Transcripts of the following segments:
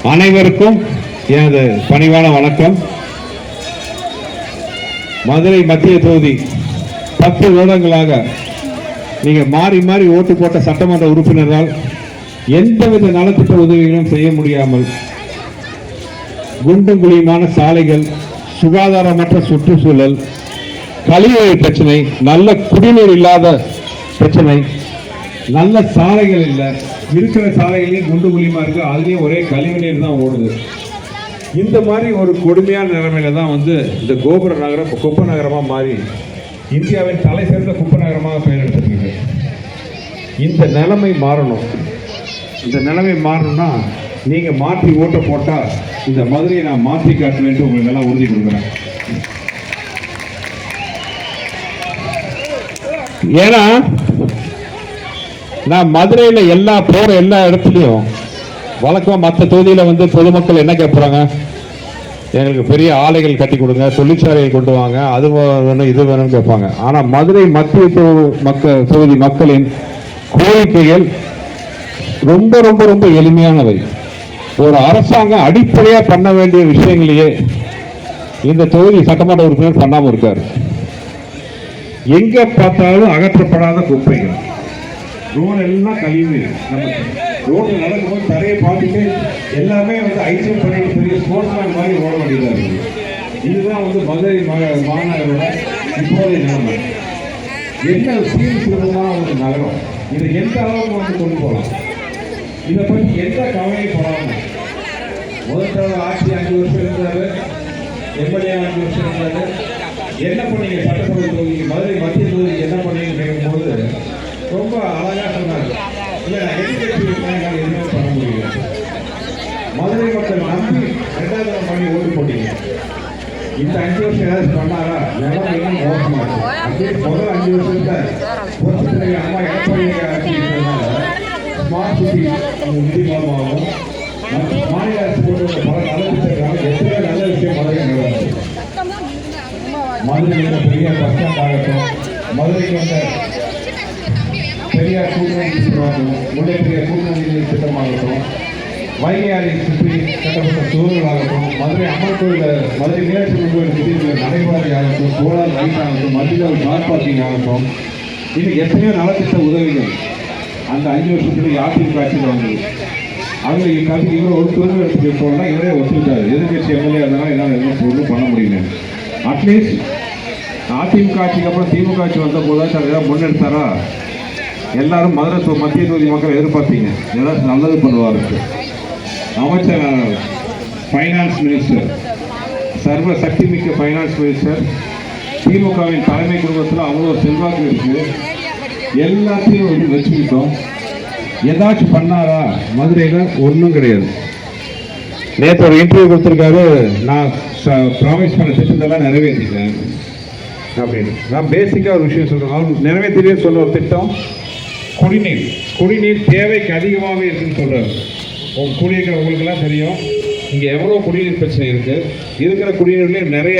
அனைவருக்கும் எனது பணிவான வணக்கம். மதுரை மத்திய தொகுதி 10 வருடங்களாக நீங்க மாறி மாறி ஓட்டு போட்ட சட்டமன்ற உறுப்பினரால் எந்தவித நலத்திட்ட உதவிகளும் செய்ய முடியாமல் குண்டும் குழியுமான சாலைகள், சுகாதாரமற்ற சுற்றுச்சூழல், கழிவுநீர் பிரச்சனை, நல்ல குடிநீர் இல்லாத பிரச்சனை, நல்ல சாலைகள் இல்லை, இருக்கிற சாலைகளையும் குண்டு குழியுமா இருக்கு, அதுலேயும் ஒரே கழிவுநீர் தான் ஓடுது. இந்த மாதிரி ஒரு கொடுமையான நிலைமையில தான் இந்த கோபுர நகரம் குப்பை நகரமாக மாறி இந்தியாவின் தலை சிறந்த குப்பை நகரமாக பெயர் எடுத்திருக்கு. இந்த நிலைமை மாறணும். இந்த நிலைமை மாறணும்னா நீங்கள் மாற்றி ஓட்ட போட்டால் இந்த மதுரையை நான் மாற்றி காட்டுவேன் என்று உங்களுக்கு எல்லாம் உறுதி கொடுக்குறேன். ஏன்னா நான் மதுரையில் போகிற எல்லா இடத்துலையும் வழக்கமாக மற்ற தொகுதியில் பொதுமக்கள் என்ன கேட்குறாங்க, எங்களுக்கு பெரிய ஆலைகள் கட்டி கொடுங்க, தொழிற்சாலையை கொண்டு வாங்க, அது வேணும் இது வேணும்னு கேட்பாங்க. ஆனால் மதுரை மத்திய தொகுதி மக்களின் கோரிக்கைகள் ரொம்ப ரொம்ப ரொம்ப எளிமையானவை. ஒரு அரசாங்கம் அடிப்படையாக பண்ண வேண்டிய விஷயங்களையே இந்த தொகுதி சட்டமன்ற உறுப்பினர் பண்ணாமல் இருக்காரு. எங்கே பார்த்தாலும் அகற்றப்படாத குப்பைகள், ரோடு எல்லாம் கழிவு. நம்ம ரோட்டில் நடக்கும்போது தரையை பார்த்துட்டு எல்லாமே ஐசிஎம் பண்ணிட்டு பெரிய ஸ்போர்ட்ஸ்மேன் மாதிரி ஓட வேண்டியதாக இருக்குது. இதுதான் மதுரை மாநகரோட இப்போதைய நிலைமை. என்ன சீர்திருத்தமான ஒரு நகரம், இதை எந்த அளவுக்கு கொண்டு போகலாம், இதை பற்றி எந்த கவலையும் போடாமல் முதல் ஆட்சி 5 வருஷம் இருந்தார், எம்எல்ஏ 5 வருஷம் இருந்தார். என்ன பண்ணீங்க சட்டசபை தொகுதிக்கு, மதுரை மத்திய தொகுதிக்கு என்ன பண்ணீங்கன்னு கேட்கும்போது ரொம்ப அழகாக சொன்னார். இல்லை எதிர்கட்சி எதுவுமே பண்ண முடியல. மதுரை மக்கள் நம்பி 2வது பண்ணி ஓட்டு போட்டீங்க. இந்த 5 வருஷம் ஏதாச்சும் பண்ணாரா? நிலம் இன்னும் மோசமாக இருக்கு. அப்படியே முதல் 5 வருஷத்துல அம்மா எடப்பாடி ஸ்மார்ட் சிட்டி நிதி மூலமாகவும் மாநில அரசு போட்டு பல நலத்திட்டங்களாக எத்தனையோ நல்ல விஷயம் மதுரை நடந்தது. மதுரையில் பெரிய பஸ் ஸ்டாண்ட் ஆகட்டும், மதுரைக்கு பெரியார் கூட்டுநதி திட்டமாகட்டும், முல்லைப்பெரிய கூட்டுநதி திட்டமாகட்டும், வைகை ஆறை சுற்றி கட்டப்பட்ட சுவர்களாகட்டும், மதுரை அம்மன் கோயில், மதுரை மீனாட்சி கோயில் சுற்றி நடைபாதை ஆகட்டும், சோலார் லைட் ஆகட்டும், மத்தியில் கார் பார்க்கிங் ஆகட்டும், இன்னும் எத்தனையோ நலத்திட்ட உதவிகள் அந்த 5 வருஷத்துல அதிமுக ஆட்சியில் வந்தது. அவங்க இவரை ஒரு தொழில் எடுத்து போனால் இவரே ஒத்துக்கிட்டாரு. எதிர்கட்சி எம்எல்ஏ இருந்தாலும் என்னால் எதுவும் பண்ண முடியல. அட்லீஸ்ட் அதிமுக ஆட்சிக்கு அப்புறம் திமுக ஆட்சி வந்த போதாச்சும் அதை ஏதாவது முன்னெடுத்தாரா? எல்லாரும் மதுரை மத்திய தொகுதி மக்கள் எதிர்பார்த்தீங்க ஏதாச்சும் நல்லது பண்ணுவாருக்கு. அமைச்சர், ஃபைனான்ஸ் மினிஸ்டர், சர்வ சக்தி மிக்க ஃபைனான்ஸ் மினிஸ்டர், திமுகவின் தலைமை குடும்பத்தில் அவ்வளோ செல்வாக்கு இருக்குது. எல்லாத்தையும் வச்சுக்கிட்டோம். ஏதாச்சும் பண்ணாரா? மதுரையில் ஒன்றும் கிடையாது. நேற்று ஒரு இன்டர்வியூ கொடுத்துருக்காரு, நான் ப்ராமிஸ் பண்ண திட்டத்தெல்லாம் நிறைவேற்றிட்டேன் அப்படின்னு. நான் பேசிக்காக ஒரு விஷயம் சொல்கிறேன். அவர் நிறைவேற்றினேன்னு சொல்ல ஒரு திட்டம் குடிநீர் தேவைக்கு அதிகமாகவே இருக்குன்னு சொல்கிறார். உங்களுக்கெல்லாம் தெரியும் இங்கே எவ்வளோ குடிநீர் பிரச்சனை இருக்குது. இருக்கிற குடிநீர்லேயே நிறைய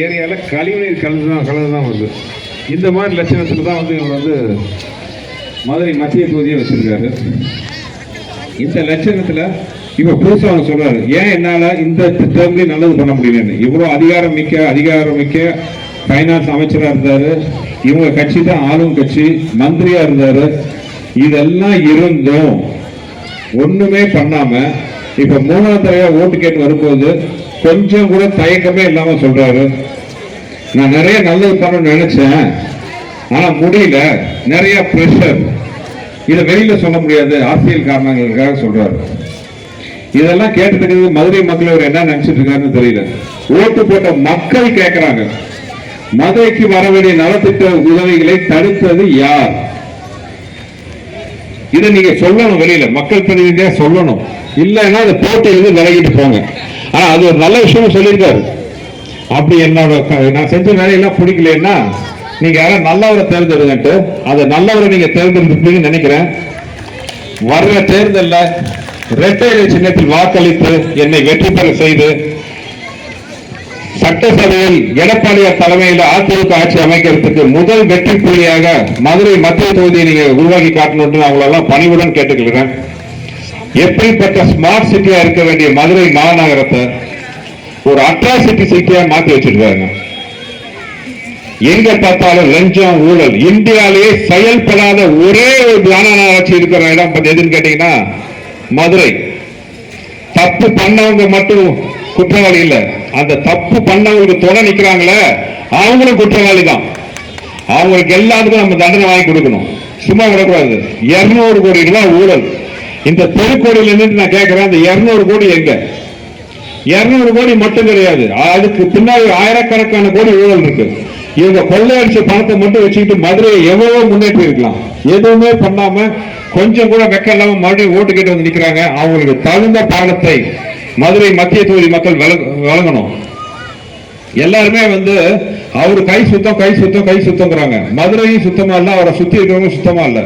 ஏரியாவில் கழிவுநீர் கலந்து தான் வருது. இந்த மாதிரி லட்சணத்தில் தான் இவர் மதுரை மத்திய தொகுதியை வச்சுருக்காரு. இந்த லட்சணத்தில் இப்போ புதுசாக அவங்க சொல்கிறாரு, ஏன் என்னால் இந்த திட்டங்களையும் நல்லது பண்ண முடியலன்னு. இவ்வளோ அதிகாரம் மிக்க ஃபைனான்ஸ் அமைச்சராக இருந்தார். இவங்க கட்சி தான் ஆளும் கட்சி, மந்திரியாக இருந்தார். இதெல்லாம் இருந்தும் ஒன்றுமே பண்ணாமல் இப்போ 3வது தடவையாக ஓட்டு கேட்டு வரும்போது கொஞ்சம் கூட தயக்கமே இல்லாமல் சொல்கிறாரு, நான் நிறைய நல்லது பண்ணணும்னு நினைச்சேன், ஆனா முடியல, நிறைய பிரஷர், இதை வெளியில சொல்ல முடியாது, அரசியல் காரணங்களுக்காக சொல்றாரு. இதெல்லாம் கேட்டுட்டு மதுரை மக்கள் அவர் என்ன நினைச்சிட்டு இருக்காருன்னு தெரியல. ஓட்டு போட்ட மக்கள் கேட்கிறாங்க, மதுரைக்கு வர வேண்டிய நலத்திட்ட உதவிகளை தடுத்தது யார்? இதை நீங்க சொல்லணும், வெளியில மக்கள் பிரதிநிதியா சொல்லணும். இல்லைன்னா அதை போட்டியிலிருந்து விலகிட்டு போங்க. ஆனா அது ஒரு நல்ல விஷயம் சொல்லியிருக்காரு. அப்படி நான் செஞ்ச வேலையெல்லாம் பிடிக்கலன்னா நீங்க யாரும் நல்லவரை தேர்ந்தெடுங்கன்ட்டு அதை நல்லவரை நீங்க தேர்ந்தெடுப்பீங்கன்னு நினைக்கிறேன். வர்ற தேர்தலில் இரட்டை இலை சின்னத்தில் வாக்களித்து என்னை வெற்றி பெற செய்து சட்டசபையில் எடப்பாடியார் தலைமையில் அதிமுக ஆட்சி அமைக்கிறதுக்கு முதல் வெற்றி புள்ளியாக மதுரை மத்திய தொகுதியை நீங்க உருவாக்கி காட்டணும் அவங்களெல்லாம் பணிவுடன் கேட்டுக்கிறேன். எப்படிப்பட்ட ஸ்மார்ட் சிட்டியா இருக்க வேண்டிய மதுரை மாநகரத்தை ஒரு அட்ராசிட்டி சிட்டியா மாத்தி வச்சிருக்காங்க. எங்க பார்த்தாலும் லஞ்சம், ஊழல். இந்தியாவிலேயே செயல்படாத ஒரே ஒரு மாநகராட்சி இருக்கிற இடம் எதுன்னு கேட்டீங்கன்னா மதுரை. தப்பு பண்ணவங்க மட்டும் குற்றவாளி இல்ல, அந்த தப்பு பண்ணவங்களுக்கு துணை நிக்கிறாங்களே அவங்களும் குற்றவாளி தான். அவங்களுக்கு எல்லாத்துக்கும் நம்ம தண்டனை வாங்கி கொடுக்கணும், சும்மா விடக்கூடாது. 200 கோடி ரூபாய் ஊழல். இந்த தெருக்கோடியில் நின்று நான் கேட்கிறேன், அந்த 200 கோடி எங்க? 200 கோடி மட்டும் கிடையாது, அதுக்கு பின்னாடி ஆயிரக்கணக்கான கோடி ஊழல் இருக்கு. இவங்க கொள்ளையடிச்ச பணத்தை மட்டும் வச்சுக்கிட்டு மதுரையை எவ்வளவோ முன்னேற்றி இருக்கலாம். எதுவுமே பண்ணாம கொஞ்சம் கூட வெக்க இல்லாம மறுபடியும் ஓட்டு கேட்டு வந்து நிக்கிறாங்க. அவங்களுக்கு தகுந்த பாடத்தை மதுரை மத்திய தொகுதி மக்கள் வழங்கணும். எல்லாருமே அவரு கை சுத்தம் கை சுத்தம் கை சுத்தம்ங்கிறாங்க. மதுரையும் சுத்தமா இல்ல, அவரை சுத்தி இருக்கிறவங்க சுத்தமா இல்ல.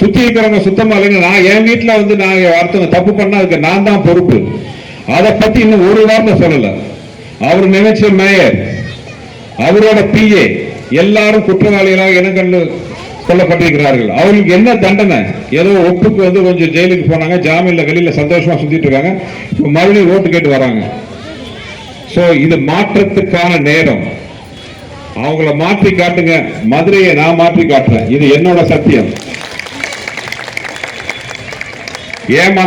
சுத்தி இருக்கிறவங்க சுத்தமா இல்லைன்னு நான் என் வீட்டுல நான் ஒருத்தவங்க தப்பு பண்ணா அதுக்கு நான் தான் பொறுப்பு. அதை பத்தி இன்னும் ஒரு வார்த்தை சொல்லல. அவர் நினைச்ச மேயர், அவரோட பிஏ எல்லாரும் குற்றவாளிகளாக இனங்கண்டு கொல்லப்பட்டிருக்கிறார்கள். அவங்களுக்கு என்ன தண்டனை? ஏதோ ஒப்புக்கு கொஞ்சம் ஜெயிலுக்கு போனாங்க, ஜாமீன்ல வெளியில சந்தோஷமா சுத்திட்டு இருக்காங்க. இப்ப மறுபடியும் ஓட்டு கேட்டு வராங்க. சோ இது மாற்றத்துக்கான நேரம். அவங்கள மாற்றி காட்டுங்க. மதுரையை நான் மாற்றி காட்டுறேன். இது என்னோட சத்தியம். ஏமா